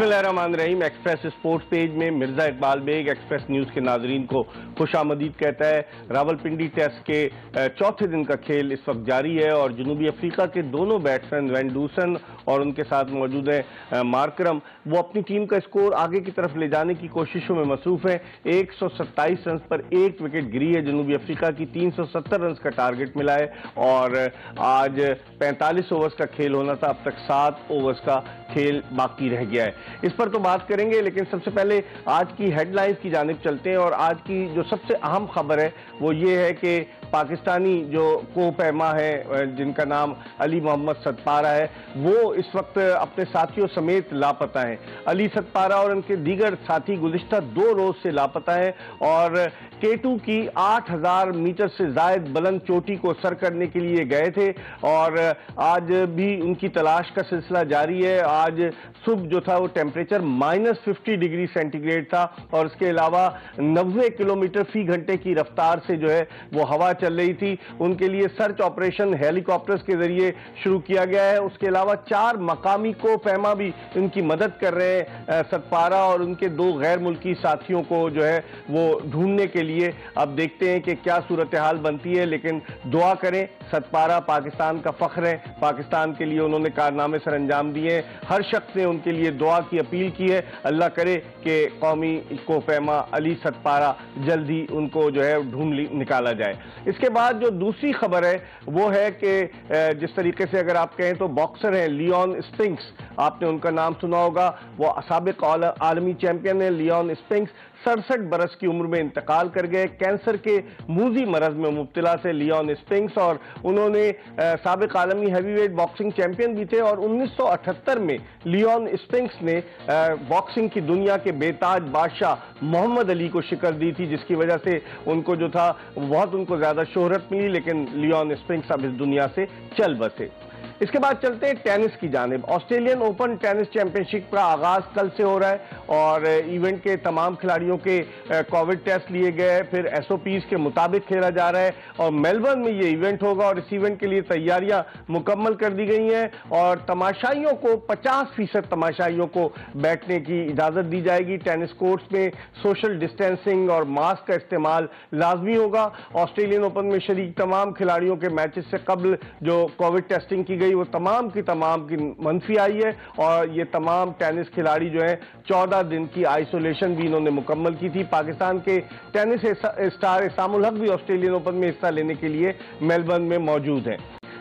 बिस्मिल्लाहिर्रहमानिर्रहीम। Express sports page में Mirza Iqbal Baig Express News के नाजरीन को खुशामदीद कहता है। रावलपिंडी टेस्ट के चौथे दिन का खेल इस वक्त जारी है और जनूबी अफ्रीका के दोनों बैट्समैन वैन डूसन और उनके साथ मौजूद है मार्करम, वो अपनी टीम का स्कोर आगे की तरफ ले जाने की कोशिशों में मसरूफ है। 127 रन पर एक विकेट गिरी है जनूबी अफ्रीका की। 370 रन का टारगेट मिला है और आज 45 ओवर्स का खेल होना था, अब तक 7 ओवर्स का खेल बाकी रह गया है। इस पर तो बात करेंगे, लेकिन सबसे पहले आज की हेडलाइंस की जानिब चलते हैं और आज की जो सबसे अहम खबर है वो ये है कि पाकिस्तानी जो कोपैमा है जिनका नाम अली मोहम्मद सतपारा है, वो इस वक्त अपने साथियों समेत लापता हैं। अली सतपारा और उनके दीगर साथी गुज़िश्ता 2 रोज से लापता हैं और K2 की 8000 मीटर से जायद बुलंद चोटी को सर करने के लिए गए थे और आज भी उनकी तलाश का सिलसिला जारी है। आज सुबह जो था वो टेम्परेचर -50 डिग्री सेंटीग्रेड था और इसके अलावा 90 किलोमीटर फी घंटे की रफ्तार से जो है वो हवा चल रही थी। उनके लिए सर्च ऑपरेशन हेलीकॉप्टर्स के जरिए शुरू किया गया है। उसके अलावा 4 मकामी कोपैमा भी उनकी मदद कर रहे हैं सतपारा और उनके 2 गैर मुल्की साथियों को जो है वो ढूंढने के लिए। अब देखते हैं कि क्या सूरत हाल बनती है, लेकिन दुआ करें। सतपारा पाकिस्तान का फख्र है, पाकिस्तान के लिए उन्होंने कारनामे सर अंजाम दिए हैं। हर शख्स ने उनके लिए दुआ की अपील की है। अल्लाह करे कि कौमी कोपैमा अली सतपारा जल्दी उनको जो है ढूंढ निकाला जाए। इसके बाद जो दूसरी खबर है वो है कि जिस तरीके से अगर आप कहें तो बॉक्सर हैं लियोन स्पिंक्स, आपने उनका नाम सुना होगा। वो साबिक आलमी चैंपियन है लियोन स्पिंक्स। 67 बरस की उम्र में इंतकाल कर गए। कैंसर के मूजी मरज में मुब्तला थे लियोन स्पिंक्स और उन्होंने साबिक आलमी हैवीवेट बॉक्सिंग चैंपियन भी थे और 1978 में लियोन स्पिंक्स ने बॉक्सिंग की दुनिया के बेताज बादशाह मोहम्मद अली को शिकस्त दी थी, जिसकी वजह से उनको जो था बहुत उनको ज्यादा शोहरत मिली, लेकिन लियोन स्पिंक्स अब इस दुनिया से चल बसे। इसके बाद चलते हैं टेनिस की जानिब। ऑस्ट्रेलियन ओपन टेनिस चैंपियनशिप का आगाज कल से हो रहा है और इवेंट के तमाम खिलाड़ियों के कोविड टेस्ट लिए गए हैं, फिर SOPs के मुताबिक खेला जा रहा है और मेलबर्न में ये इवेंट होगा और इस इवेंट के लिए तैयारियां मुकम्मल कर दी गई हैं और तमाशाइयों को 50% तमाशाइयों को बैठने की इजाजत दी जाएगी। टेनिस कोर्ट्स में सोशल डिस्टेंसिंग और मास्क का इस्तेमाल लाजमी होगा। ऑस्ट्रेलियन ओपन में शरीक तमाम खिलाड़ियों के मैचेस से कबल जो कोविड टेस्टिंग की गई वो तमाम की मंफी आई है और ये तमाम टेनिस खिलाड़ी जो है 14 दिन की आइसोलेशन भी इन्होंने मुकम्मल की थी। पाकिस्तान के टेनिस स्टार इसामुल हक भी ऑस्ट्रेलियन ओपन में हिस्सा लेने के लिए मेलबर्न में मौजूद हैं।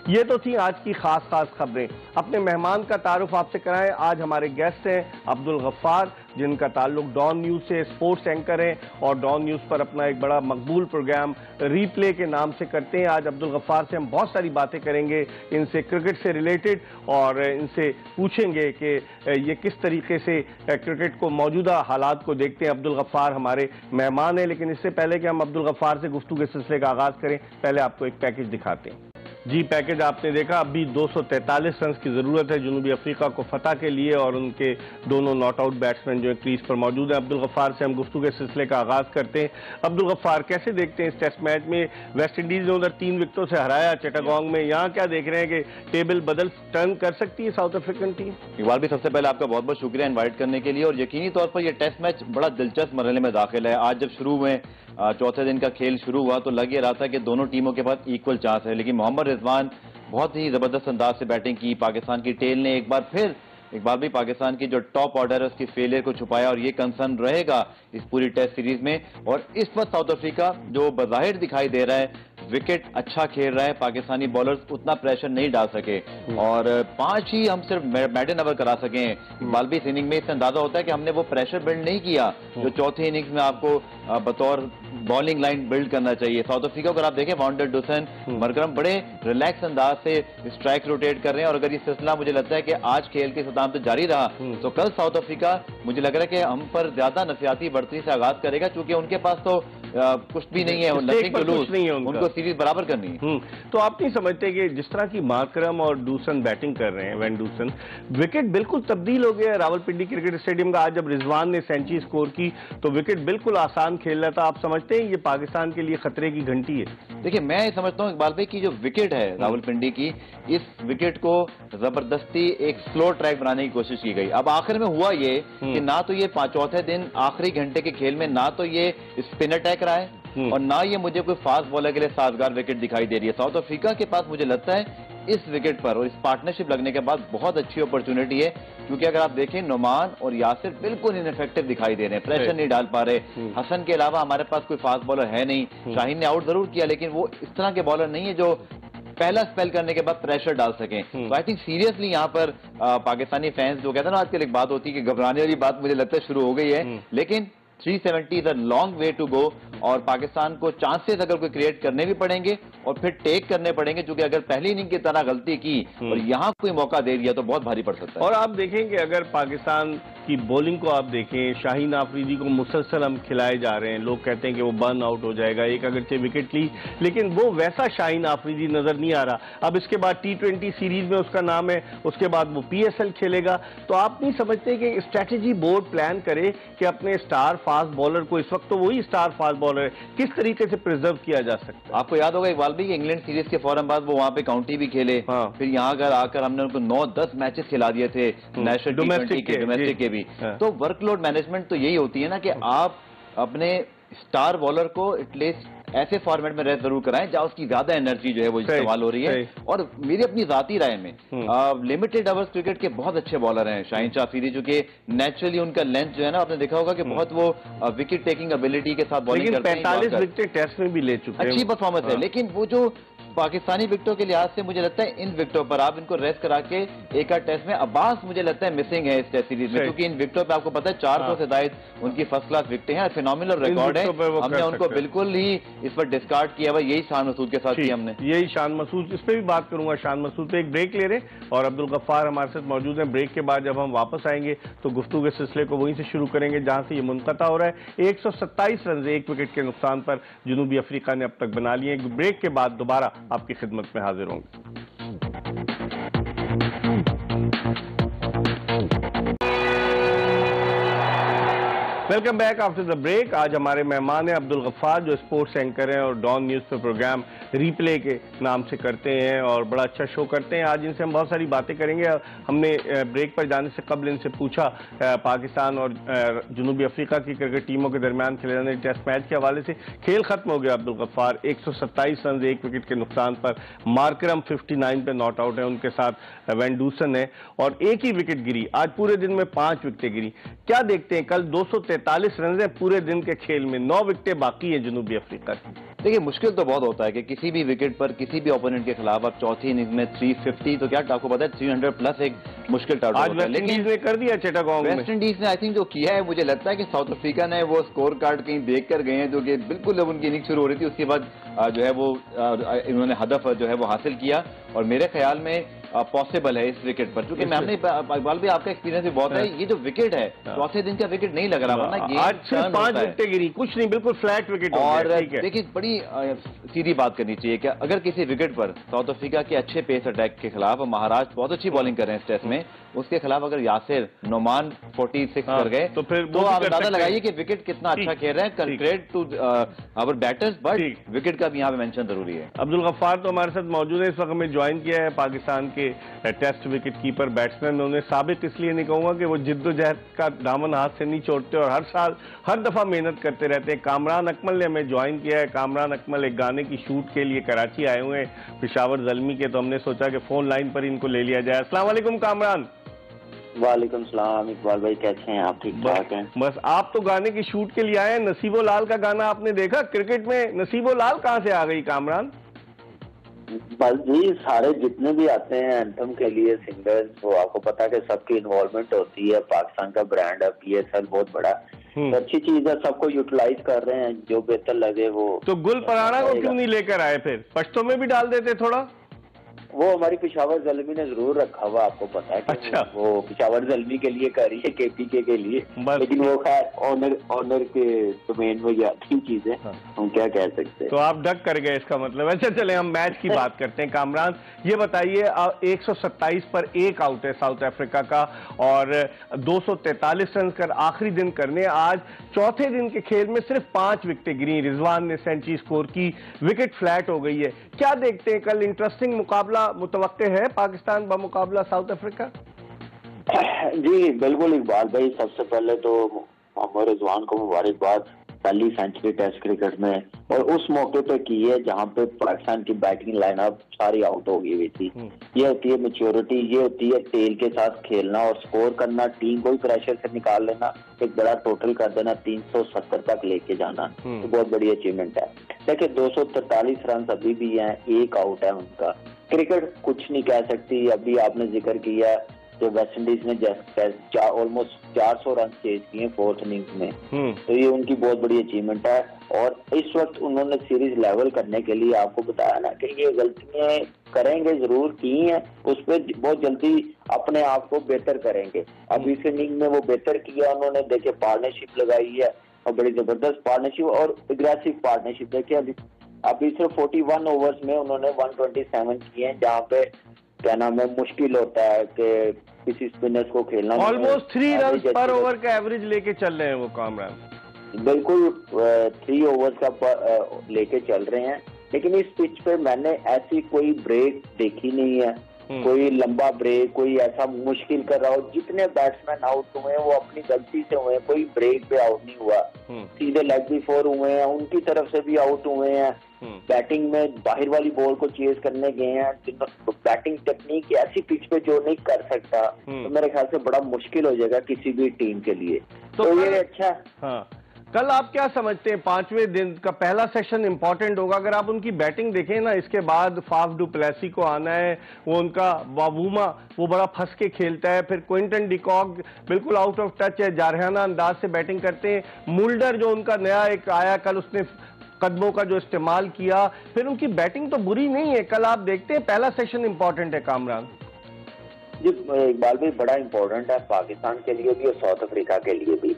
ये तो थी आज की खास खबरें। अपने मेहमान का तारुफ आपसे कराएं। आज हमारे गेस्ट हैं अब्दुल गफ्फार, जिनका ताल्लुक डॉन न्यूज से, स्पोर्ट्स एंकर हैं और डॉन न्यूज पर अपना एक बड़ा मकबूल प्रोग्राम रिप्ले के नाम से करते हैं। आज अब्दुल गफ्फार से हम बहुत सारी बातें करेंगे इनसे क्रिकेट से रिलेटेड और इनसे पूछेंगे कि ये किस तरीके से क्रिकेट को मौजूदा हालात को देखते हैं। अब्दुल गफ्फार हमारे मेहमान हैं, लेकिन इससे पहले कि हम अब्दुल गफ्फार से गुफ्तगू के सिलसिले का आगाज करें, पहले आपको एक पैकेज दिखाते हैं। जी, पैकेज आपने देखा। अभी 243 रन की जरूरत है जनूबी अफ्रीका को फतह के लिए और उनके दोनों नॉट आउट बैट्समैन जो है क्रीज पर मौजूद है। अब्दुल गफ्फार से हम गुफ्तगू के सिलसिले का आगाज करते हैं। अब्दुल गफ्फार, कैसे देखते हैं इस टेस्ट मैच में? वेस्ट इंडीज ने उधर 3 विकेटों से हराया चिटागोंग में, यहाँ क्या देख रहे हैं कि टेबल बदल टर्न कर सकती है साउथ अफ्रीकन टीम? इकबाल भी सबसे पहले आपका बहुत बहुत शुक्रिया इन्वाइट करने के लिए और यकीनी तौर पर यह टेस्ट मैच बड़ा दिलचस्प मरहले में दाखिल है। आज जब शुरू हुए चौथे दिन का खेल शुरू हुआ तो लग ये रहा था कि दोनों टीमों के पास इक्वल चांस है, लेकिन मोहम्मद रिजवान बहुत ही जबरदस्त अंदाज से बैटिंग की। पाकिस्तान की टेल ने एक बार फिर इकबाल भी पाकिस्तान की जो टॉप ऑर्डर है उसकी फेलियर को छुपाया और ये कंसर्न रहेगा इस पूरी टेस्ट सीरीज में। और इस वक्त साउथ अफ्रीका जो बज़ाहिर दिखाई दे रहा है विकेट अच्छा खेल रहा है, पाकिस्तानी बॉलर्स उतना प्रेशर नहीं डाल सके और 5 ही हम सिर्फ मेडन ओवर करा सके हैं। इकबाल भी इस इनिंग में इससे अंदाजा होता है कि हमने वो प्रेशर बिल्ड नहीं किया जो चौथी इनिंग्स में आपको बतौर बॉलिंग लाइन बिल्ड करना चाहिए। साउथ अफ्रीका अगर आप देखें वैन डूसन मरकरम बड़े रिलैक्स अंदाज से स्ट्राइक रोटेट कर रहे हैं और अगर ये सिलसिला मुझे लगता है कि आज खेल के इख्तिताम तक जारी रहा तो कल साउथ अफ्रीका मुझे लग रहा है कि हम पर ज्यादा नफसियाती बढ़तरी से आगाज करेगा, क्योंकि उनके पास तो कुछ भी नहीं है, नथिंग टू लूज, उनको सीरीज बराबर करनी है। तो आप नहीं समझते कि जिस तरह की मार्करम और डूसन बैटिंग कर रहे हैं, वैन डूसन, विकेट बिल्कुल तब्दील हो गया है रावलपिंडी क्रिकेट स्टेडियम का। आज जब रिजवान ने सेंचुरी स्कोर की तो विकेट बिल्कुल आसान खेल रहा था। आप समझते हैं ये पाकिस्तान के लिए खतरे की घंटी है? देखिए, मैं ये समझता हूँ इकबाल भाई की जो विकेट है रावलपिंडी की, इस विकेट को जबरदस्ती एक स्लो ट्रैक बनाने की कोशिश की गई। अब आखिर में हुआ ये कि ना तो ये चौथे दिन आखिरी घंटे के खेल में ना तो ये स्पिन अटैक रहा है और ना ये मुझे कोई फास्ट बॉलर के लिए साजगार विकेट दिखाई दे रही है। साउथ अफ्रीका के पास मुझे लगता है इस विकेट पर और इस पार्टनरशिप लगने के बाद बहुत अच्छी अपॉर्चुनिटी है, क्योंकि अगर आप देखें नुमान और यासिर बिल्कुल इनइफेक्टिव दिखाई दे रहे हैं, प्रेशर नहीं डाल पा रहे। हसन के अलावा हमारे पास कोई फास्ट बॉलर है नहीं। शाहीन ने आउट जरूर किया लेकिन वो इस तरह के बॉलर नहीं है जो पहला स्पेल करने के बाद प्रेशर डाल सकें। तो आई थिंक सीरियसली यहाँ पर पाकिस्तानी फैंस जो कहते हैं ना, आजकल एक बात होती है कि घबराने वाली बात मुझे लगता है शुरू हो गई है, लेकिन 370 is a long way to go और पाकिस्तान को चांसेस अगर कोई क्रिएट करने भी पड़ेंगे और फिर टेक करने पड़ेंगे, क्योंकि अगर पहली इनिंग की तरह गलती की और यहाँ कोई मौका दे दिया तो बहुत भारी पड़ सकता है। और आप देखें कि अगर पाकिस्तान की बॉलिंग को आप देखें, शाहीन आफरीदी को मुसलसल हम खिलाए जा रहे हैं। लोग कहते हैं कि वो बर्न आउट हो जाएगा, एक अगरचे विकेट ली, लेकिन वो वैसा शाहीन आफरीदी नजर नहीं आ रहा। अब इसके बाद T20 सीरीज में उसका नाम है, उसके बाद वो PSL खेलेगा। तो आप नहीं समझते कि स्ट्रैटेजी बोर्ड प्लान करे कि अपने स्टार फास्ट बॉलर को, इस वक्त तो वही स्टार फास्ट बॉलर है, किस तरीके से प्रिजर्व किया जा सकता है? आपको याद होगा इकबाल भाई, इंग्लैंड सीरीज के फौरन बाद वो वहां पे काउंटी भी खेले। फिर यहाँ अगर आकर हमने उनको 9-10 मैचेस खिला दिए थे नेशनल डोमेस्टिक के भी। तो वर्कलोड मैनेजमेंट तो यही होती है ना कि आप अपने स्टार बॉलर को एटलीस्ट ऐसे फॉर्मेट में रेस्ट जरूर कराएं जहां उसकी ज्यादा एनर्जी जो है वो इस्तेमाल हो रही है। और मेरी अपनी जाती राय में लिमिटेड ओवर्स क्रिकेट के बहुत अच्छे बॉलर हैं शाहीन आफरीदी, जो कि नेचुरली उनका लेंथ जो है ना, आपने देखा होगा कि बहुत वो विकेट टेकिंग एबिलिटी के साथ बॉलिंग करते हैं। 45 विकेट टेस्ट में भी ले चुके हैं, अच्छी परफॉर्मेंस है। लेकिन वो जो पाकिस्तानी विकेटों के लिहाज से मुझे लगता है इन विकेटों पर आप इनको रेस्ट करा के एक आध टेस्ट में अब्बास मुझे लगता है मिसिंग है इस टेस्ट सीरीज में, क्योंकि इन विकेटों पे आपको पता है 400 से ज्यादा उनकी फर्स्ट क्लास विकेटें हैं, फिनोमिनल रिकॉर्ड है। हमने उनको बिल्कुल ही इस पर डिस्कार्ड किया हुआ, यही शान मसूद के साथ किया हमने, यही शान मसूद। इस पर भी बात करूंगा शान मसूद पे। एक ब्रेक ले रहे और अब्दुल गफ्फार हमारे साथ मौजूद हैं। ब्रेक के बाद जब हम वापस आएंगे तो गुफ्तगू के सिलसिले को वहीं से शुरू करेंगे जहां से ये मुनक़ता हो रहा है। 127 रन एक विकेट के नुकसान पर जनूबी अफ्रीका ने अब तक बना लिए। ब्रेक के बाद दोबारा आपकी खिदमत में हाजिर होंगे। Welcome back after the break. आज हमारे मेहमान हैं अब्दुल गफ्फार, जो स्पोर्ट्स एंकर हैं और डॉन न्यूज़ पे प्रोग्राम रिप्ले के नाम से करते हैं और बड़ा अच्छा शो करते हैं। आज इनसे हम बहुत सारी बातें करेंगे। हमने ब्रेक पर जाने से कबल इनसे पूछा पाकिस्तान और जनूबी अफ्रीका की क्रिकेट टीमों के दरमियान खेले जाने टेस्ट मैच के हवाले से। खेल खत्म हो गया अब्दुल गफ्फार, 127 रन एक विकेट के नुकसान पर। मार्करम 59 पे नॉट आउट है, उनके साथ वैन डूसन है और एक ही विकेट गिरी। आज पूरे दिन में 5 विकेटें गिरी। क्या देखते हैं? कल 243 रन है पूरे दिन के खेल में, 9 विकेटें बाकी है जनूबी अफ्रीका की। देखिए, मुश्किल तो बहुत होता है कि किसी भी विकेट पर किसी भी ओपोनेंट के खिलाफ आप चौथी इनिंग में 350, तो क्या आपको पता है 300 प्लस एक मुश्किल टारगेट होता है। लेकिन वेस्ट इंडीज ने कर दिया चिटागोंग में। वेस्ट इंडीज ने आई थिंक जो किया है, मुझे लगता है कि साउथ अफ्रीका ने वो स्कोर कार्ड कहीं देख कर गए हैं, जो कि बिल्कुल जब उनकी इनिंग शुरू हो रही थी उसके बाद जो है वो इन्होंने हदफ जो है वो हासिल किया और मेरे ख्याल में पॉसिबल है इस विकेट पर, क्योंकि हमने इकबाल भी आपका एक्सपीरियंस भी बहुत है। ये जो विकेट है चौथे दिन का विकेट नहीं लग रहा, वरना आज 5 विकेटें गिरी, कुछ नहीं, बिल्कुल फ्लैट विकेट। और देखिए, बड़ी सीधी बात करनी चाहिए कि अगर किसी विकेट पर साउथ अफ्रीका के अच्छे पेस अटैक के खिलाफ, महाराष्ट्र बहुत अच्छी बॉलिंग कर रहे हैं इस टेस्ट में, उसके खिलाफ अगर यासिर नोमान 46 कर गए तो फिर तो आप अंदाजा लगाइए कि विकेट कितना अच्छा खेल रहे हैं compared to our batters. But wicket का भी यहाँ पे मेंशन जरूरी है। अब्दुल गफ्फार तो हमारे साथ मौजूद है, इस वक्त हमें ज्वाइन किया है पाकिस्तान के टेस्ट विकेट कीपर बैट्समैन। उन्हें साबित इसलिए नहीं कहूंगा कि वो जिद्दोजहद का दामन हाथ से नहीं छोड़ते और हर साल हर दफा मेहनत करते रहते हैं। कामरान अकमल ने हमें ज्वाइन किया है। कामरान अकमल एक गाने की शूट के लिए कराची आए हुए हैं, पेशावर ज़ल्मी के, तो हमने सोचा कि फोन लाइन पर इनको ले लिया जाए। अस्सलाम वालेकुम कामरान। वालेकुम सलाम इकबाल भाई, कैसे हैं आप? ठीक ठाक हैं? बस आप तो गाने की शूट के लिए आए हैं। नसीबो लाल का गाना आपने देखा? क्रिकेट में नसीबो लाल कहाँ से आ गई कामरान? बस जी, सारे जितने भी आते हैं एंथम के लिए सिंगर्स, वो आपको पता है कि सबकी इन्वॉल्वमेंट होती है। पाकिस्तान का ब्रांड है, PSL बहुत बड़ा, तो अच्छी चीज है, सबको यूटिलाइज कर रहे हैं, जो बेहतर लगे वो। तो गुल पराना को क्यों नहीं लेकर आए? फिर पश्तो में भी डाल देते थोड़ा। वो हमारी पेशावर ज़ल्मी ने जरूर रखा हुआ, आपको पता है कि अच्छा। वो पेशावर ज़ल्मी के लिए कर रही है, केपीके के लिए, लेकिन वो खैर ऑनर के डोमेन में आती चीजें, हम क्या कह सकते हैं। तो आप डक कर गए इसका मतलब। अच्छा चले हम मैच की बात करते हैं। कामरान ये बताइए, 127 पर 1 आउट है साउथ अफ्रीका का और 243 रन कर आखिरी दिन करने, आज चौथे दिन के खेल में सिर्फ 5 विकेटें गिरी। रिजवान ने सेंचुरी स्कोर की, विकेट फ्लैट हो गई है। क्या देखते हैं, कल इंटरेस्टिंग मुकाबला मुतवक्के है पाकिस्तान बमुकाबला साउथ अफ्रीका? जी बिल्कुल इकबाल भाई, सबसे पहले तो मोहम्मद रिजवान को मुबारकबाद, पहली सेंचुरी टेस्ट क्रिकेट में, और उस मौके पे की है जहां पे पाकिस्तान की बैटिंग लाइनअप सारी आउट हो गई हुई थी। ये होती है मैच्योरिटी, ये होती है टेल के साथ खेलना और स्कोर करना, टीम को भी प्रेशर से निकाल लेना, एक बड़ा टोटल कर देना, 370 तक लेके जाना, तो बहुत बड़ी अचीवमेंट है। देखिए 243 रन अभी भी हैं, 1 आउट है उनका। क्रिकेट कुछ नहीं कह सकती, अभी आपने जिक्र किया तो वेस्ट इंडीज ने ऑलमोस्ट 400 रन चेज किए 4th इनिंग्स में, तो ये उनकी बहुत बड़ी अचीवमेंट है। और इस वक्त उन्होंने सीरीज लेवल करने के लिए, आपको बताया ना कि ये गलतियां करेंगे, जरूर की हैं, उस पर बहुत जल्दी अपने आप को बेहतर करेंगे। अब इस इनिंग में वो बेहतर किया उन्होंने, देखिए पार्टनरशिप लगाई है और बड़ी जबरदस्त पार्टनरशिप और एग्रेसिव पार्टनरशिप। देखिए अभी सिर्फ 41 ओवर्स में उन्होंने 127 किए हैं, जहाँ पे क्या नाम है मुश्किल होता है कि किसी स्पिनर्स को खेलना। ऑलमोस्ट 3 रन पर ओवर का एवरेज लेके चल रहे हैं वो कामरान। बिल्कुल 3 ओवर्स का लेके चल रहे हैं, लेकिन इस पिच पे मैंने ऐसी कोई ब्रेक देखी नहीं है, कोई लंबा ब्रेक, कोई ऐसा मुश्किल कर रहा हो। जितने बैट्समैन आउट हुए हैं वो अपनी गलती से हुए हैं, कोई ब्रेक पे आउट नहीं हुआ, सीधे लेग भी 4 हुए हैं, उनकी तरफ से भी आउट हुए हैं। बैटिंग में बाहर वाली बॉल को चेज करने गए हैं, बैटिंग टेक्निक ऐसी पिच पे जो नहीं कर सकता, तो मेरे ख्याल से बड़ा मुश्किल हो जाएगा किसी भी टीम के लिए। तो ये अच्छा। हाँ, कल आप क्या समझते हैं, 5वें दिन का पहला सेशन इंपॉर्टेंट होगा? अगर आप उनकी बैटिंग देखें ना, इसके बाद फाफ डू प्लेसी को आना है, वो उनका बाबूमा वो बड़ा फंस के खेलता है, फिर क्विंटन डिकॉक बिल्कुल आउट ऑफ टच है, जारहाना अंदाज से बैटिंग करते हैं, मुल्डर जो उनका नया एक आया कल, उसने कदमों का जो इस्तेमाल किया, फिर उनकी बैटिंग तो बुरी नहीं है। कल आप देखते हैं पहला सेशन इंपॉर्टेंट है कामरान। जी इकबाल भाई, बड़ा इंपॉर्टेंट है पाकिस्तान के लिए भी और साउथ अफ्रीका के लिए भी।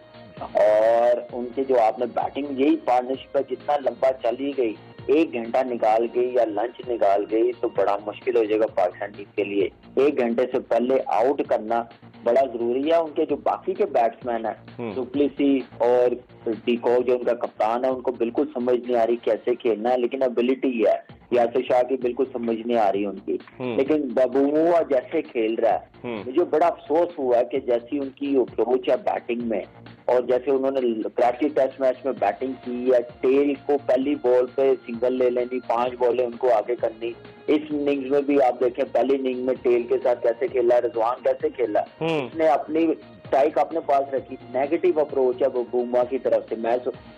और उनके जो आपने बैटिंग, यही पार्टनरशिप है, जितना लंबा चली गई, 1 घंटा निकाल गई या लंच निकाल गई, तो बड़ा मुश्किल हो जाएगा पाकिस्तान टीम के लिए। 1 घंटे से पहले आउट करना बड़ा जरूरी है। उनके जो बाकी के बैट्समैन है, डुप्लेसी और डिकॉक जो उनका कप्तान है, उनको बिल्कुल समझ नहीं आ रही कैसे खेलना है, लेकिन एबिलिटी है यासिर शाह की, बिल्कुल समझ नहीं आ रही उनकी। लेकिन बाबूआ जैसे खेल रहा है, मुझे बड़ा अफसोस हुआ कि जैसी उनकी अप्रोच है बैटिंग में, और जैसे उन्होंने कराची टेस्ट मैच में बैटिंग की है, टेल को पहली बॉल पे सिंगल ले लेनी, 5 बॉलें उनको आगे करनी। इस इनिंग्स में भी आप देखें, पहली इनिंग में टेल के साथ कैसे खेला, रिजवान कैसे खेला, उसने अपनी स्ट्राइक अपने पास रखी। नेगेटिव अप्रोच है बूमा की तरफ से। मैं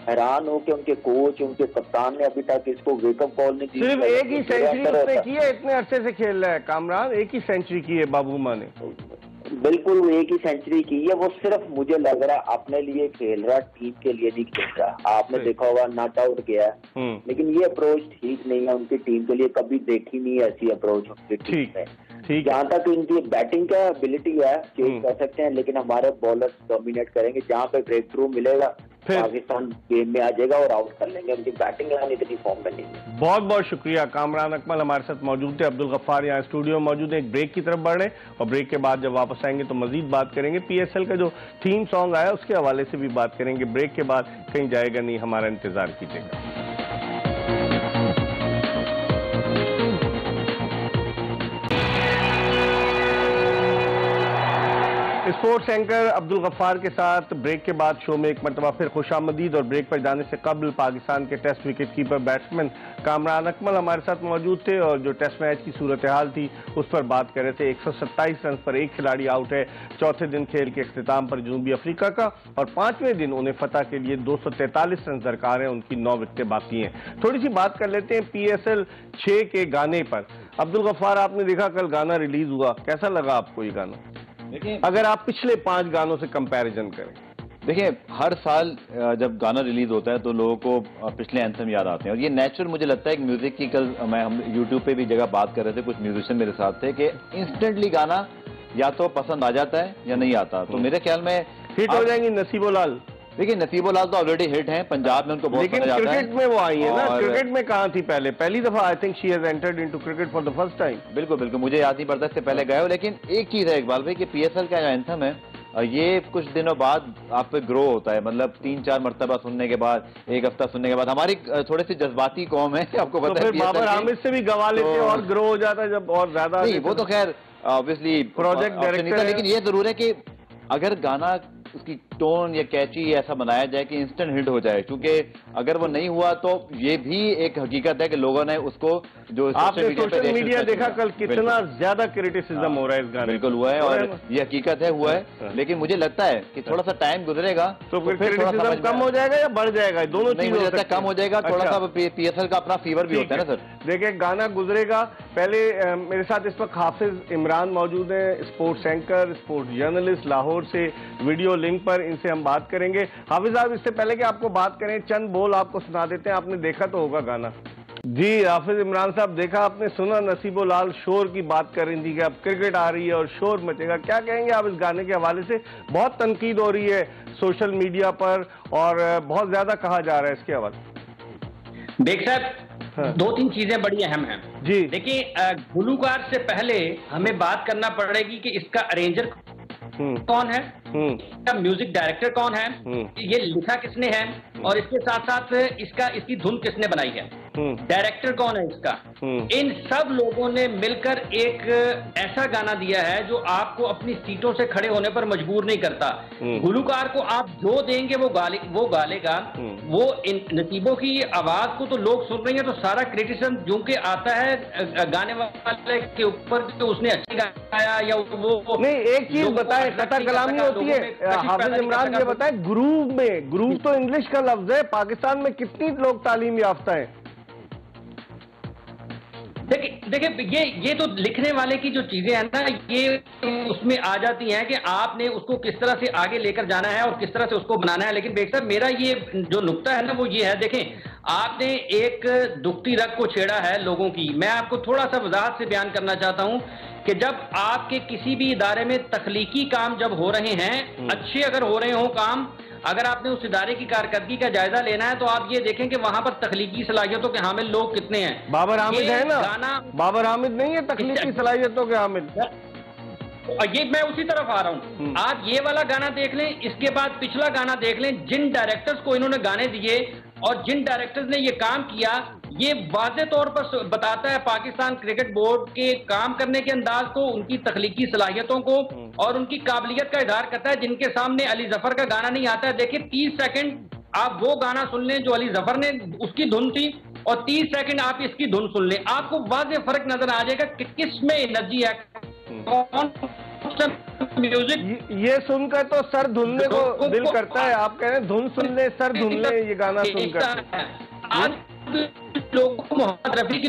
हैरान हूँ कि उनके कोच, उनके कप्तान ने अभी तक इसको वेकअप कॉल नहीं दी। सिर्फ एक ही सेंचुरी उसने की है, इतने अरसे से खेल रहा है कामरान, एक ही सेंचुरी की है बाबूमा ने। बिल्कुल वो एक ही सेंचुरी की है, वो सिर्फ मुझे लग रहा है अपने लिए खेल रहा, टीम के लिए नहीं खेल रहा। आपने देखा होगा नॉट आउट गया, लेकिन ये अप्रोच ठीक नहीं है उनकी टीम के लिए, कभी देखी नहीं है ऐसी अप्रोच उनकी टीम में। जहाँ तक इनकी बैटिंग का एबिलिटी है, चेंज कर सकते हैं, लेकिन हमारे बॉलर्स डोमिनेट करेंगे। जहाँ पे ब्रेक थ्रू मिलेगा पाकिस्तान गेम में आ जाएगा और आउट कर लेंगे। उनकी बैटिंग लाइन इतनी फॉर्म में नहीं है। बहुत बहुत शुक्रिया। कामरान अकमल हमारे साथ मौजूद थे, अब्दुल गफ्फार यहाँ स्टूडियो में मौजूद है। एक ब्रेक की तरफ बढ़ रहे हैं और ब्रेक के बाद जब वापस आएंगे तो मजीद बात करेंगे। PSL का जो थीम सॉन्ग आया उसके हवाले से भी बात करेंगे। ब्रेक के बाद कहीं जाएगा नहीं, हमारा इंतजार कीजिएगा। स्पोर्ट्स एंकर अब्दुल गफ्फार के साथ ब्रेक के बाद शो में एक मरतबा फिर खुशामदीद। और ब्रेक पर जाने से कबल पाकिस्तान के test wicket keeper batsman Kamran Akmal हमारे साथ मौजूद थे और जो टेस्ट मैच की सूरत हाल थी उस पर बात कर रहे थे। 127 रन पर 1 खिलाड़ी आउट है चौथे दिन खेल के अख्तिताम पर जनूबी अफ्रीका का, और 5वें दिन उन्हें फतह के लिए 243 रन दरकार हैं, उनकी 9 विकेटें बाकी हैं। थोड़ी सी बात कर लेते हैं PSL 6 के गाने पर। अब्दुल गफ्फार, आपने देखा कल गाना रिलीज हुआ, कैसा लगा आपको ये गाना? अगर आप पिछले 5 गानों से कंपैरिजन करें। देखिए, हर साल जब गाना रिलीज होता है तो लोगों को पिछले एंथम याद आते हैं और ये नेचुरल मुझे लगता है कि म्यूजिक की, कल हम यूट्यूब पे भी जगह बात कर रहे थे, कुछ म्यूजिशियन मेरे साथ थे कि इंस्टेंटली गाना या तो पसंद आ जाता है या नहीं आता। तो मेरे ख्याल में हिट हो जाएंगी नसीबो लाल। देखिए, नसीबो लाल तो ऑलरेडी हिट हैं, पंजाब में उनको बहुत लेकिन समझ आता है। क्रिकेट में वो आई है ना, क्रिकेट में कहाँ थी पहले, पहली दफा I think she has entered into cricket for the first time. बिल्कुल बिल्कुल, मुझे याद नहीं पड़ता, इससे पहले गए हो। लेकिन एक चीज है इकबाल भाई कि पीएसएल का जो एंथम है ये कुछ दिनों बाद आप पे ग्रो होता है, मतलब 3-4 मरतबा सुनने के बाद, एक हफ्ता सुनने के बाद। हमारी थोड़ी सी जज्बाती कौम है, आपको पता है। फिर बाबर हामिद से भी गवा लेते और ग्रो हो जाता है जब और ज्यादा। नहीं, वो तो खैर ऑब्वियसली प्रोजेक्ट डायरेक्टर, लेकिन ये जरूर है कि अगर गाना उसकी टोन या कैची ऐसा बनाया जाए कि इंस्टेंट हिट हो जाए, क्योंकि अगर वो नहीं हुआ तो ये भी एक हकीकत है कि लोगों ने उसको जो आपने सोशल मीडिया देखा कल कितना ज्यादा क्रिटिसिज्म हो रहा है इस गाने। बिल्कुल हुआ है और ये हकीकत है, हुआ है। लेकिन मुझे लगता है कि थोड़ा सा टाइम गुजरेगा तो फिर क्रिटिसिज्म कम हो जाएगा या बढ़ जाएगा, दोनों चीजें मुझे लगता है कम हो जाएगा। थोड़ा सा पीएसएल का अपना फीवर भी होता है ना सर। देखिए, गाना गुजरेगा। पहले मेरे साथ इस वक्त हाफिज इमरान मौजूद है, sports anchor, sports journalist, Lahore से वीडियो लिंक पर, इनसे हम बात करेंगे। हाफिज साहब, इससे पहले कि आपको बात करें, चंद बोल आपको सुना देते हैं। आपने देखा तो होगा गाना। जी हाफिज इमरान साहब, देखा आपने, सुना नसीबो लाल शोर की बात कर रही थी कि अब क्रिकेट आ रही है और शोर मचेगा। क्या कहेंगे आप इस गाने के हवाले से? बहुत तनकीद हो रही है सोशल मीडिया पर और बहुत ज्यादा कहा जा रहा है इसके हवाले। बेग साहब, 2-3 चीजें बड़ी अहम हैं जी। देखिए, गुलूकार से पहले हमें बात करना पड़ेगी कि इसका अरेंजर कौन है, इसका म्यूजिक डायरेक्टर कौन है, ये लिखा किसने है, और इसके साथ साथ इसकी धुन किसने बनाई है, डायरेक्टर कौन है इसका। इन सब लोगों ने मिलकर एक ऐसा गाना दिया है जो आपको अपनी सीटों से खड़े होने पर मजबूर नहीं करता। गुलूकार को आप जो देंगे वो गालेगा। वो इन नसीबों की आवाज को तो लोग सुन रहे हैं, तो सारा क्रिटिसिज्म जो के आता है गाने वाले के ऊपर कि उसने अच्छा गाया या वो नहीं। एक चीज बताएं, कथा कलामी होती है हाफिज इमरान, ये बताएं ग्रूव में, ग्रूव तो इंग्लिश का लफ्ज है, पाकिस्तान में कितनी लोग तालीम याफ्ता है? देखिए, ये तो लिखने वाले की जो चीजें हैं ना, ये उसमें आ जाती हैं कि आपने उसको किस तरह से आगे लेकर जाना है और किस तरह से उसको बनाना है। लेकिन बेग साहब, मेरा ये जो नुक्ता है ना वो ये है, देखें, आपने एक दुखती रग को छेड़ा है लोगों की। मैं आपको थोड़ा सा वजाहत से बयान करना चाहता हूं कि जब आपके किसी भी इदारे में तख्लीकी काम जब हो रहे हैं, अच्छे अगर हो रहे हो काम, अगर आपने उस इदारे की कारकर्दगी का जायजा लेना है तो आप ये देखें कि वहां पर तख्लीकी सलाहियतों के हामिल लोग कितने हैं। बाबर हामिद है ना, गाना बाबर हामिद नहीं है तख्लीकी सलाहियतों के हामिल। ये मैं उसी तरफ आ रहा हूं। आप ये वाला गाना देख लें, इसके बाद पिछला गाना देख लें, जिन डायरेक्टर्स को इन्होंने गाने दिए और जिन डायरेक्टर्स ने ये काम किया, ये वाज़े तौर पर बताता है पाकिस्तान क्रिकेट बोर्ड के काम करने के अंदाज को, उनकी तख्लीकी सलाहियतों को और उनकी काबिलियत का इजहार करता है। जिनके सामने अली जफर का गाना नहीं आता है, देखिए 30 सेकंड आप वो गाना सुन लें जो अली जफर ने उसकी धुन थी और 30 सेकंड आप इसकी धुन सुन लें, आपको वाज़े फर्क नजर आ जाएगा कि किस में एनर्जी है, कौन म्यूजिक। ये सुनकर तो सर धुलने को दिल करता है। आप कह रहे हैं धुन सुन ले, सर धुल ले ये गाना सुनकर। आज लोगों को मोहम्मद रफी की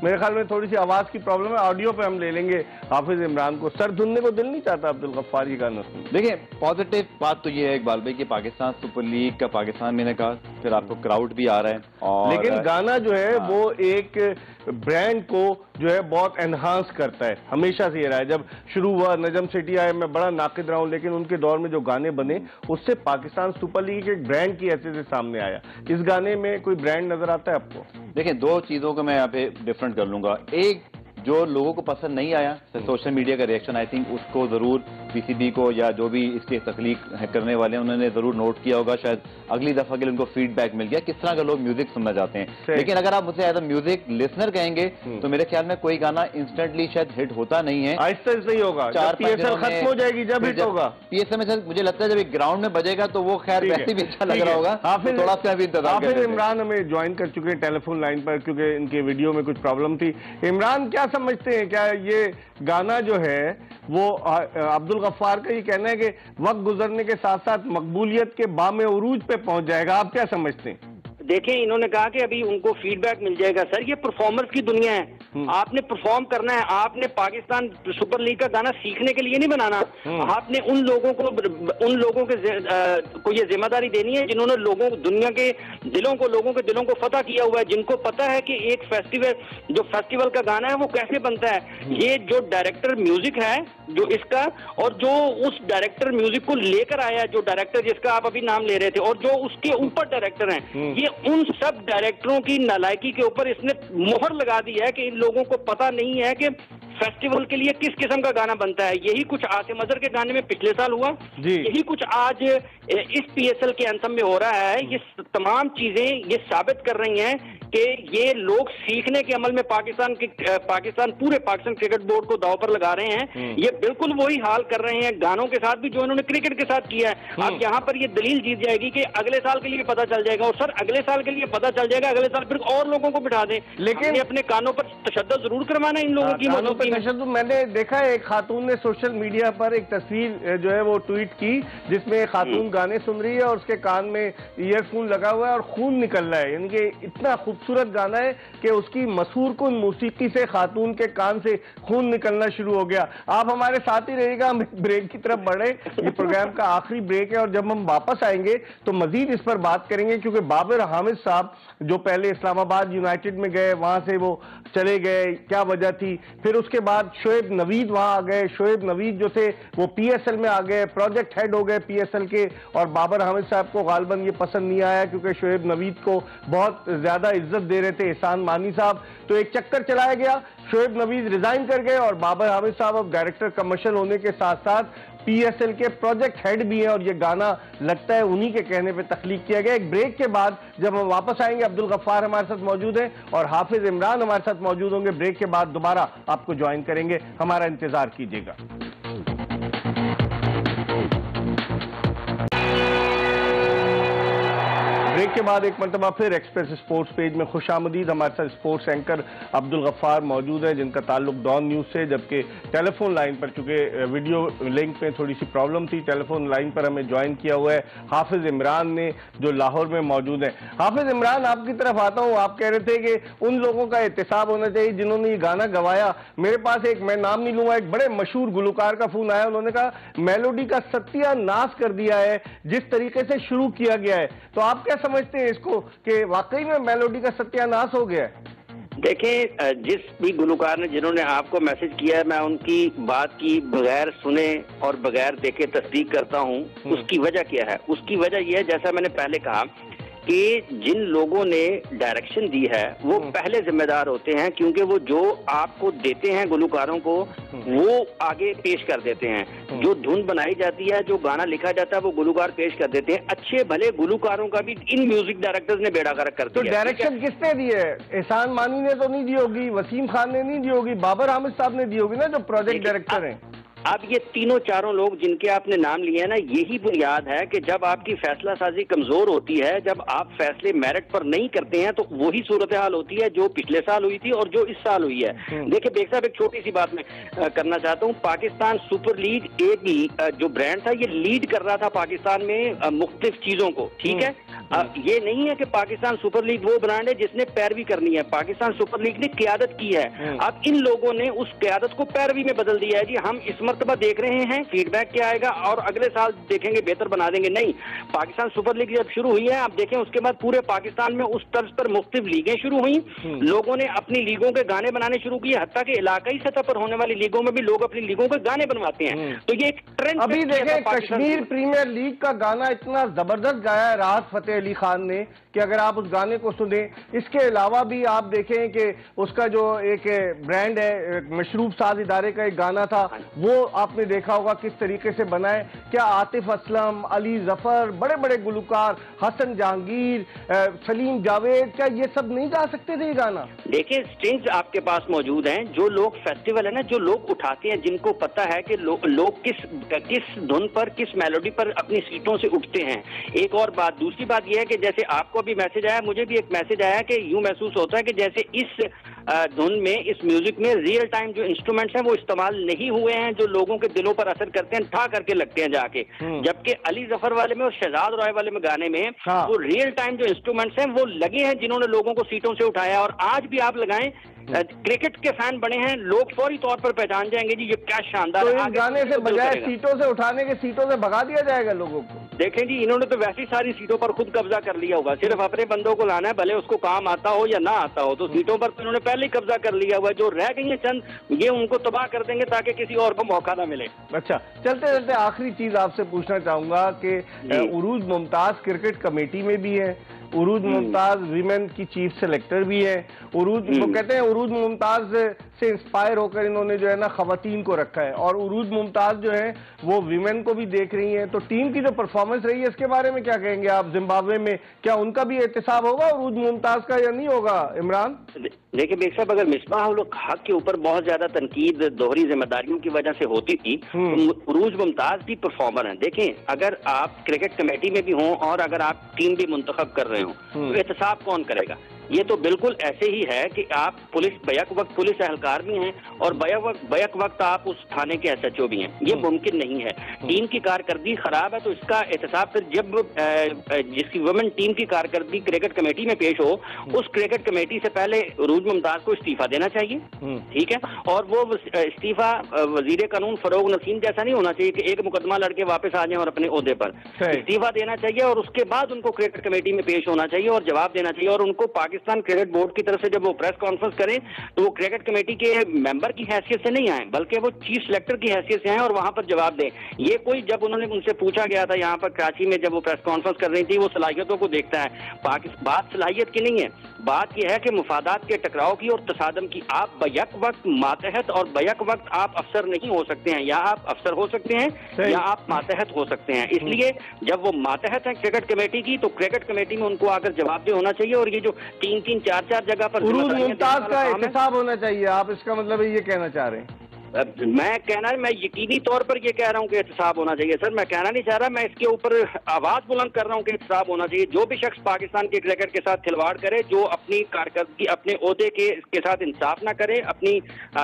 मेरे ख्याल में थोड़ी सी आवाज की प्रॉब्लम है, ऑडियो पे हम ले लेंगे हाफिज इमरान को। सर धुलने को दिल नहीं चाहता अब्दुल गफ्फार ये गाना सुन। देखिए, पॉजिटिव बात तो ये है इकबाल भाई कि पाकिस्तान सुपर लीग का पाकिस्तान मैंने कहा, फिर आपको क्राउड भी आ रहा है और लेकिन गाना जो है वो एक ब्रांड को जो है बहुत एनहांस करता है। हमेशा से ये रहा है, जब शुरू हुआ नजम सेठी आए, मैं बड़ा नाकिद रहा हूं, लेकिन उनके दौर में जो गाने बने उससे पाकिस्तान सुपर लीग एक ब्रांड की हैसियत से सामने आया। इस गाने में कोई ब्रांड नजर आता है आपको? देखिए, 2 चीजों को मैं यहाँ पे डिफरेंट कर लूंगा। एक, जो लोगों को पसंद नहीं आया सोशल मीडिया का रिएक्शन, आई थिंक उसको जरूर पीसीबी को या जो भी इसके तख्लीक करने वाले हैं उन्होंने जरूर नोट किया होगा। शायद अगली दफा के लिए उनको फीडबैक मिल गया किस तरह का लोग म्यूजिक सुनना चाहते हैं। लेकिन अगर आप मुझसे एज अ म्यूजिक लिसनर कहेंगे तो मेरे ख्याल में कोई गाना इंस्टेंटली शायद हिट होता नहीं है, आहिस्ता ही होगा। पीएसएल खत्म हो जाएगी जब हिट होगा। पीएसएल में सर मुझे लगता है जब एक ग्राउंड में बजेगा तो वो खैर वैसे भी अच्छा लग रहा होगा। थोड़ा सा भी इंतजार हाफिज इमरान हमें ज्वाइन कर चुके हैं टेलीफोन लाइन पर, क्योंकि इनके वीडियो में कुछ प्रॉब्लम थी। इमरान, क्या समझते हैं, क्या ये गाना जो है वो अब्दुल गफ्फार का ये कहना है कि वक्त गुजरने के साथ साथ मकबूलियत के बामे उरूज पे पहुंच जाएगा, आप क्या समझते हैं? देखें, इन्होंने कहा कि अभी उनको फीडबैक मिल जाएगा। सर, ये परफॉर्मर्स की दुनिया है, आपने परफॉर्म करना है। आपने पाकिस्तान सुपर लीग का गाना सीखने के लिए नहीं बनाना, आपने उन लोगों को ये जिम्मेदारी देनी है जिन्होंने दुनिया के लोगों के दिलों को फतह किया हुआ है, जिनको पता है कि एक फेस्टिवल का गाना है वो कैसे बनता है। ये जो डायरेक्टर म्यूजिक है जो इसका, और जो उस डायरेक्टर म्यूजिक को लेकर आया, जो डायरेक्टर जिसका आप अभी नाम ले रहे थे, और जो उसके ऊपर डायरेक्टर हैं, ये उन सब डायरेक्टरों की नालायकी के ऊपर इसने मोहर लगा दी है कि इन लोगों को पता नहीं है कि फेस्टिवल के लिए किस किस्म का गाना बनता है। यही कुछ आसिम अजहर के गाने में पिछले साल हुआ, यही कुछ आज इस पीएसएल के एंथम में हो रहा है। ये तमाम चीजें ये साबित कर रही हैं कि ये लोग सीखने के अमल में पाकिस्तान क्रिकेट बोर्ड को दांव पर लगा रहे हैं। ये बिल्कुल वही हाल कर रहे हैं गानों के साथ भी जो इन्होंने क्रिकेट के साथ किया है। अब यहाँ पर ये दलील जीत जाएगी कि अगले साल के लिए पता चल जाएगा, और सर अगले साल के लिए पता चल जाएगा, अगले साल फिर और लोगों को बिठा दें। लेकिन अपने कानों पर तशद्दुद जरूर करवाना इन लोगों की मौजूदगी में। मैंने देखा है एक खातून ने सोशल मीडिया पर एक तस्वीर जो है वो ट्वीट की, जिसमें खातून गाने सुन रही है और उसके कान में ईयरफोन लगा हुआ है और खून निकल रहा है। यानी कि इतना खूबसूरत गाना है कि उसकी मशहूर कुन मौसीकी से खातून के कान से खून निकलना शुरू हो गया। आप हमारे साथ ही रहिएगा, हम ब्रेक की तरफ बढ़े। ये प्रोग्राम का आखिरी ब्रेक है और जब हम वापस आएंगे तो मजीद इस पर बात करेंगे, क्योंकि बाबर हामिद साहब जो पहले इस्लामाबाद यूनाइटेड में गए, वहां से वो चले गए, क्या वजह थी, फिर उसके बाद शोएब नवीद वहां आ गए। शोएब नवीद जो थे वो पीएसएल में आ गए, प्रोजेक्ट हेड हो गए पीएसएल के, और बाबर हामिद साहब को गालिबन ये पसंद नहीं आया क्योंकि शोएब नवीद को बहुत ज्यादा इज्जत दे रहे थे एहसान मानी साहब। तो एक चक्कर चलाया गया, शोएब नवीद रिजाइन कर गए और बाबर हामिद साहब अब डायरेक्टर कमर्शियल होने के साथ साथ पीएसएल के प्रोजेक्ट हेड भी हैं, और ये गाना लगता है उन्हीं के कहने पे तख्लीक किया गया। एक ब्रेक के बाद जब हम वापस आएंगे, अब्दुल गफ्फार हमारे साथ मौजूद हैं और हाफिज इमरान हमारे साथ मौजूद होंगे। ब्रेक के बाद दोबारा आपको ज्वाइन करेंगे, हमारा इंतजार कीजिएगा। ब्रेक के बाद एक मरतबा फिर एक्सप्रेस स्पोर्ट्स पेज में खुशामदीद। हमारे साथ स्पोर्ट्स एंकर अब्दुल गफ्फार मौजूद है, जिनका ताल्लुक डॉन न्यूज से, जबकि टेलीफोन लाइन पर, चूंकि वीडियो लिंक में थोड़ी सी प्रॉब्लम थी, टेलीफोन लाइन पर हमें ज्वाइन किया हुआ है हाफिज इमरान ने, जो लाहौर में मौजूद है। हाफिज इमरान, आपकी तरफ आता हूँ। आप कह रहे थे कि उन लोगों का एहतसाब होना चाहिए जिन्होंने ये गाना गवाया। मेरे पास एक, मैं नाम नहीं लूंगा, एक बड़े मशहूर गुलकार का फोन आया, उन्होंने कहा मेलोडी का सत्यानाश कर दिया है जिस तरीके से शुरू किया गया है। तो आप क्या समझते हैं इसको कि वाकई में मेलोडी का सत्यानाश हो गया है? देखें, जिस भी गुलकार ने, जिन्होंने आपको मैसेज किया है, मैं उनकी बात की बगैर सुने और बगैर देखे तस्दीक करता हूं। उसकी वजह क्या है? उसकी वजह यह है, जैसा मैंने पहले कहा, कि जिन लोगों ने डायरेक्शन दी है वो पहले जिम्मेदार होते हैं, क्योंकि वो जो आपको देते हैं गुलकारों को वो आगे पेश कर देते हैं। जो धुन बनाई जाती है, जो गाना लिखा जाता है, वो गुलकार पेश कर देते हैं। अच्छे भले गुलकारों का भी इन म्यूजिक डायरेक्टर्स ने बेड़ा गर्क कर दिया। तो डायरेक्शन किसने दी है? एहसान मानी ने तो नहीं दी होगी, वसीम खान ने नहीं दी होगी, बाबर हामिद साहब ने दी होगी ना, जो प्रोजेक्ट डायरेक्टर हैं। अब ये तीनों चारों लोग जिनके आपने नाम लिए हैं ना, यही बुनियाद है कि जब आपकी फैसला साजी कमजोर होती है, जब आप फैसले मेरिट पर नहीं करते हैं, तो वही सूरत हाल होती है जो पिछले साल हुई थी और जो इस साल हुई है। देखिए बेग साहब, एक छोटी सी बात मैं करना चाहता हूँ। पाकिस्तान सुपर लीग एक जो ब्रांड था, ये लीड कर रहा था पाकिस्तान में मुख्तलिफ चीजों को, ठीक है। ये नहीं है कि पाकिस्तान सुपर लीग वो ब्रांड है जिसने पैरवी करनी है। पाकिस्तान सुपर लीग ने क़यादत की है। अब इन लोगों ने उस क़यादत को पैरवी में बदल दिया है। जी, हम इस मरतबा देख रहे हैं फीडबैक क्या आएगा और अगले साल देखेंगे बेहतर बना देंगे। नहीं, पाकिस्तान सुपर लीग जब शुरू हुई है, आप देखें उसके बाद पूरे पाकिस्तान में उस तर्ज पर मुख्तलिफ लीगें शुरू हुई। लोगों ने अपनी लीगों के गाने बनाने शुरू किए, हत्ता कि इलाकाई सतह पर होने वाली लीगों में भी लोग अपनी लीगों के गाने बनवाते हैं। तो ये एक ट्रेंड। अभी देखें, कश्मीर प्रीमियर लीग का गाना इतना जबरदस्त गाया है राहत फतेह अली खान ने कि अगर आप उस गाने को सुने, इसके अलावा भी आप देखें कि उसका जो एक ब्रांड है, मशरूब साज इदारे का एक गाना था, वो आपने देखा होगा किस तरीके से बना है। क्या आतिफ असलम, अली जफर, बड़े बड़े गुलकार, हसन जहांगीर, सलीम जावेद, क्या ये सब नहीं गा सकते थे ये गाना? देखिए, स्ट्रिंग्स आपके पास मौजूद हैं। जो लोग फेस्टिवल है ना, जो लोग उठाते हैं, जिनको पता है कि लोग किस धुन पर, किस मेलोडी पर अपनी सीटों से उठते हैं। एक और बात, दूसरी बात यह है कि जैसे आपको भी मैसेज आया, मुझे भी एक मैसेज आया कि यूं महसूस होता है कि जैसे इस धुन में, इस म्यूजिक में रियल टाइम जो इंस्ट्रूमेंट्स हैं वो इस्तेमाल नहीं हुए हैं, जो लोगों के दिलों पर असर करते हैं, ठा करके लगते हैं जाके। जबकि अली जफर वाले में और शहजाद रॉय वाले में गाने में वो रियल टाइम जो इंस्ट्रूमेंट्स हैं वो लगे हैं, जिन्होंने लोगों को सीटों से उठाया। और आज भी आप लगाएं, क्रिकेट के फैन बने हैं लोग, फौरी तौर पर पहचान जाएंगे जी ये क्या शानदार है। तो गाने से बजाय सीटों से उठाने के, सीटों से भगा दिया जाएगा लोगों को। देखें जी, इन्होंने तो वैसी सारी सीटों पर खुद कब्जा कर लिया होगा, सिर्फ अपने बंदों को लाना है, भले उसको काम आता हो या ना आता हो। तो सीटों पर तो इन्होंने पहले ही कब्जा कर लिया हुआ है, जो रह गई है चंद, ये उनको तबाह कर देंगे ताकि किसी और को मौका ना मिले। अच्छा, चलते चलते आखिरी चीज आपसे पूछना चाहूंगा कि उरूज मुमताज क्रिकेट कमेटी में भी है, उरूज मुमताज वीमेन की चीफ सेलेक्टर भी है, उरूज, वो कहते हैं उरूज मुमताज से इंस्पायर होकर इन्होंने जो है ना खवातीन को रखा है, और उरूज मुमताज जो है वो वीमेन को भी देख रही हैं। तो टीम की जो परफॉर्मेंस रही है इसके बारे में क्या कहेंगे आप? जिम्बाब्वे में क्या उनका भी एहतसाब होगा उरूज मुमताज का या नहीं होगा, इमरान? देखिए बेग साहब, अगर मिसबाह उल हक के ऊपर बहुत ज्यादा तनकीद दोहरी जिम्मेदारियों की वजह से होती थी, तो उरूज मुमताज भी परफॉर्मर हैं। देखें, अगर आप क्रिकेट कमेटी में भी हों और अगर आप टीम भी मुंतखब कर रहे हो तो एहतसाब कौन करेगा? ये तो बिल्कुल ऐसे ही है कि आप पुलिस बैक वक्त पुलिस एहलकार भी हैं और बैक वक्त आप उस थाने के SHO भी हैं। ये मुमकिन नहीं है। टीम की कारकर्दगी खराब है तो इसका एहतसाब फिर जब जिसकी वुमेन टीम की कारकर्दगी क्रिकेट कमेटी में पेश हो, उस क्रिकेट कमेटी से पहले उरूज मुमताज को इस्तीफा देना चाहिए, ठीक है। और वो इस्तीफा वजीर कानून फरोग नसीम जैसा नहीं होना चाहिए कि एक मुकदमा लड़के वापस आ जाए और अपने ओहदे पर। इस्तीफा देना चाहिए और उसके बाद उनको क्रिकेट कमेटी में पेश होना चाहिए और जवाब देना चाहिए। और उनको पाकिस्तान क्रिकेट बोर्ड की तरफ से जब वो प्रेस कॉन्फ्रेंस करें तो वो क्रिकेट कमेटी के मेंबर की हैसियत से नहीं आए, बल्कि वो चीफ सेलेक्टर की हैसियत से आए और वहां पर जवाब दें। ये कोई, जब उन्होंने उनसे पूछा गया था यहाँ पर कराची में जब वो प्रेस कॉन्फ्रेंस कर रही थी, वो सलाहियतों को देखता है। बात सलाहियत की नहीं है, बात यह है कि मुफादात के टकराव की और तसादम की। आप बैक वक्त मातहत और बैक वक्त आप अफसर नहीं हो सकते हैं, या आप अफसर हो सकते हैं या आप मातहत हो सकते हैं। इसलिए जब वो मातहत है क्रिकेट कमेटी की, तो क्रिकेट कमेटी में उनको आकर जवाबदेह होना चाहिए। और ये जो 3-3, 4-4 जगह पर उरूज मुमताज का एहतसाब होना चाहिए, आप इसका मतलब ये कहना चाह रहे हैं? मैं यकीनी तौर पर ये कह रहा हूँ कि एहतसाब होना चाहिए सर। मैं कहना नहीं चाह रहा, मैं इसके ऊपर आवाज बुलंद कर रहा हूँ कि एहतसाब होना चाहिए। जो भी शख्स पाकिस्तान के क्रिकेट के साथ खिलवाड़ करे, जो अपनी कारकर्दगी अपने ओहदे के साथ इंसाफ ना करे, अपनी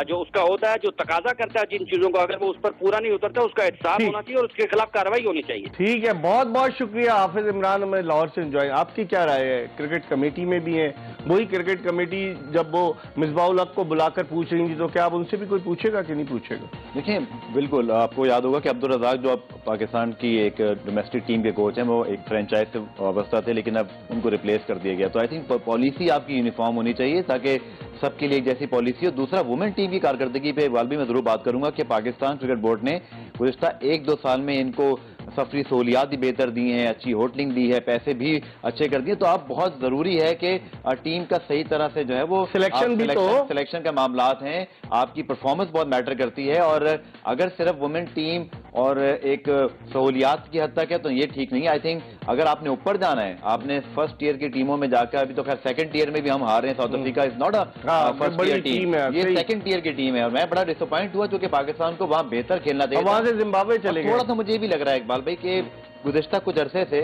जो उसका ओहदा है, जो तकाजा करता है जिन चीजों को, अगर वो उस पर पूरा नहीं उतरता, उसका एहतसाब होना चाहिए और उसके खिलाफ कार्रवाई होनी चाहिए। ठीक है, बहुत बहुत शुक्रिया हाफिज इमरान, हमें लाहौर से एंजॉय। आपकी क्या राय है? क्रिकेट कमेटी में भी है, वही क्रिकेट कमेटी जब वो मिसबाह उल हक को बुलाकर पूछ रही थी, तो क्या अब उनसे भी कोई पूछेगा कि नहीं पूछेगा? देखिए, बिल्कुल आपको याद होगा कि अब्दुल रज़ाक जो अब पाकिस्तान की एक डोमेस्टिक टीम के कोच हैं, वो एक फ्रेंचाइज से वाबस्ता थे, लेकिन अब उनको रिप्लेस कर दिया गया। तो आई थिंक पॉलिसी आपकी यूनिफॉर्म होनी चाहिए ताकि सबके लिए एक जैसी पॉलिसी हो। दूसरा, वुमेन टीम की कारकर्दगी पे वाल भी मैं जरूर बात करूंगा कि पाकिस्तान क्रिकेट बोर्ड ने गुज़िश्ता 1-2 साल में इनको सफरी सहूलियात भी बेहतर दी हैं, अच्छी होटलिंग दी है, पैसे भी अच्छे कर दिए। तो आप बहुत जरूरी है कि टीम का सही तरह से जो है वो सिलेक्शन का मामलात हैं, आपकी परफॉर्मेंस बहुत मैटर करती है। और अगर सिर्फ वुमेन टीम और एक सहूलियात की हद तक है तो ये ठीक नहीं है। आई थिंक अगर आपने ऊपर जाना है, आपने फर्स्ट ईयर की टीमों में जाकर, अभी तो खैर सेकंड ईयर में भी हम हार रहे हैं, south Africa is not a first year team, ये सेकंड ईयर की टीम है। और मैं बड़ा डिसअपॉइंट हुआ क्योंकि पाकिस्तान को वहां बेहतर खेलना चाहिए। वहां से जिम्बाब्वे चले गए। थोड़ा सा मुझे भी लग रहा है इकबाल भाई कि गुज़िश्ता कुछ अरसे से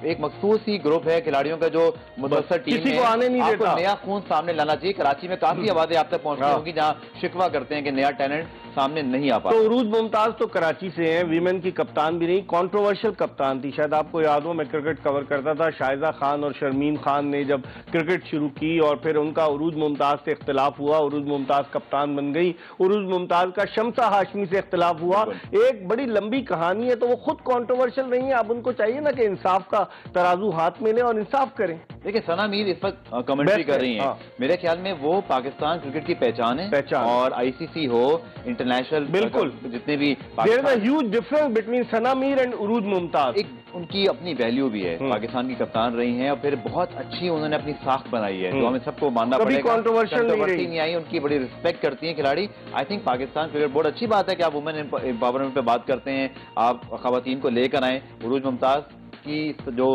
एक मखसूस ही ग्रुप है खिलाड़ियों का जो मुदस्सर टीम किसी को आने नहीं देता। नया खून सामने लाना चाहिए। कराची में काफी आवाजें आप तक पहुंचती होंगी जहाँ शिकवा करते हैं कि नया टैलेंट सामने नहीं आ पाता। तो उरूज मुमताज तो कराची से हैं, वीमेन की कप्तान भी नहीं, कंट्रोवर्शियल कप्तान थी। शायद आपको याद हो, मैं क्रिकेट कवर करता था, शाहिदा खान और शर्मीन खान ने जब क्रिकेट शुरू की और फिर उनका उरूज मुमताज से इख्तिलाफ हुआ, उरूज मुमताज कप्तान बन गई, उरूज मुमताज का शमसा हाशमी से इख्तिलाफ हुआ। एक बड़ी लंबी कहानी है, तो वो खुद कंट्रोवर्शियल नहीं है। अब उनको चाहिए ना कि इंसाफ का तराजू हाथ में लें और इंसाफ करें। देखिए, सना मीर इस वक्त कमेंट्री कर रही हैं। मेरे ख्याल में वो पाकिस्तान क्रिकेट की पहचान है और आईसीसी हो, इंटरनेशनल, बिल्कुल जितने भी there is a huge difference between Sana Mir and Urooj Mumtaz. एक उनकी अपनी वैल्यू भी है, पाकिस्तान की कप्तान रही हैं और फिर बहुत अच्छी उन्होंने अपनी साख बनाई है, जो हमें सबको मानना पड़ेगा। कंट्रोवर्सी नहीं आई, उनकी बड़ी रिस्पेक्ट करती हैं खिलाड़ी। I think Pakistan cricket board, अच्छी बात है कि आप वुमेन एम्पावरमेंट पे बात करते हैं, आप खवातीन को लेकर आए। उरूज मुमताज की जो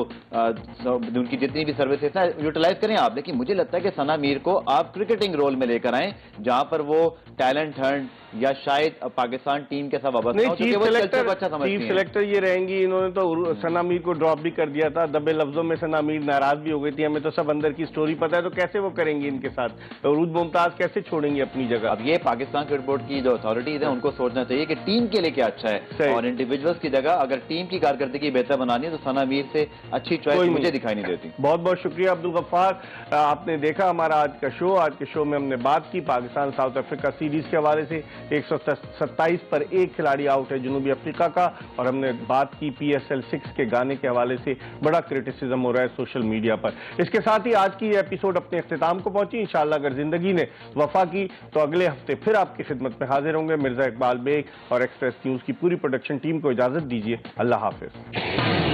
उनकी जितनी भी सर्विसेज है यूटिलाइज करें आप, लेकिन मुझे लगता है कि सना मीर को आप क्रिकेटिंग रोल में लेकर आए जहां पर वो टैलेंट हंट या शायद पाकिस्तान टीम के साथ वाबस्ता हो, चीफ सेलेक्टर ये रहेंगी। इन्होंने तो सना मीर को ड्रॉप भी कर दिया था, दबे लफ्जों में सना मीर नाराज भी हो गई थी। हमें तो सब अंदर की स्टोरी पता है, तो कैसे वो करेंगी इनके साथ? तो उरूज मुमताज कैसे छोड़ेंगी अपनी जगह? अब ये पाकिस्तान क्रिकेट बोर्ड की जो अथॉरिटीज है उनको सोचना चाहिए कि टीम के लिए क्या अच्छा है, और इंडिविजुअल्स की जगह अगर टीम की कारकर्दगी बेहतर बनानी है तो सना मीर से अच्छी चॉइस मुझे दिखाई नहीं देती। बहुत बहुत शुक्रिया अब्दुल गफ्फार। आपने देखा हमारा आज का शो। आज के शो में हमने बात की पाकिस्तान साउथ अफ्रीका सीरीज के हवाले से। 127 पर एक खिलाड़ी आउट है जनूबी अफ्रीका का, और हमने बात की PSL 6 के गाने के हवाले से। बड़ा क्रिटिसिज्म हो रहा है सोशल मीडिया पर। इसके साथ ही आज की एपिसोड अपने इख्तिताम को पहुंची। इंशाअल्लाह अगर जिंदगी ने वफा की तो अगले हफ्ते फिर आपकी खिदमत में हाजिर होंगे। मिर्जा इकबाल बेग और एक्सप्रेस न्यूज की पूरी प्रोडक्शन टीम को इजाजत दीजिए। अल्लाह हाफिज।